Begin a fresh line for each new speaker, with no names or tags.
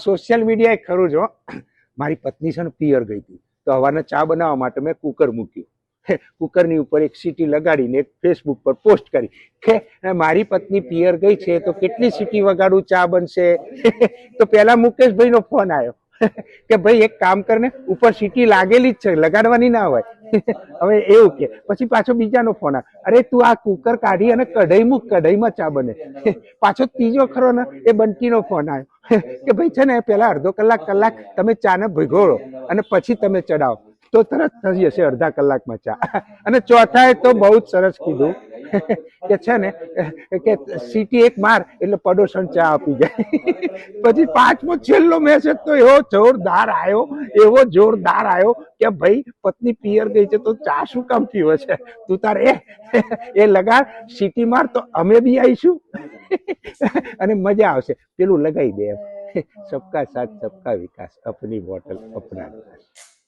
social media એ ખરું જો મારી પત્ની છે ને પિયર ગઈ હતી તો હવારના ચા બનાવવા માટે મેં કુકર મૂક્યું કુકરની ઉપર એક સીટી લગાડીને એક ફેસબુક પર પોસ્ટ કરી કે મારી પત્ની પિયર ગઈ છે તો કેટલી સીટી વગાડું ચા બનશે તો પેલા મુકેશભાઈ નો ફોન આવ્યો કે ભાઈ એક કામ કરને ઉપર સીટી લાગેલી જ છે લગાડવાની ના હોય હવે એવું કે પછી પાછો બીજાનો ફોન આવ્યો અરે તું આ કુકર કાઢી અને કઢાઈ મૂક કઢાઈમાં ચા બને પાછો ત્રીજો ખરો ને એ બંટીનો ફોન આવ્યો કે ભાઈ છે ને પેલા અડધો કલાક તમે ચાને ભીગોળો અને પછી તમે ચડાવો તો તરત થઈ જશે અડધા કલાકમાં ચા અને ચોથાએ તો બહુ જ સરસ કીધું કે છે ને કે સીટી એક માર એટલે પડોશણ ચા આપી જાય પછી પાંચમો છેલ્લો મેસેજ તો એવો જોરદાર આવ્યો કે ભાઈ પત્ની પિયર ગઈ છે તો ચા શું કામ પીવો છે તું તાર એ લગાડ સીટી માર તો અમે બી આવીશું અને મજા આવશે પેલું લગાવી દે એમ સબકા સાથ સબકા વિકાસ અપની બોટલ અપના વિકાસ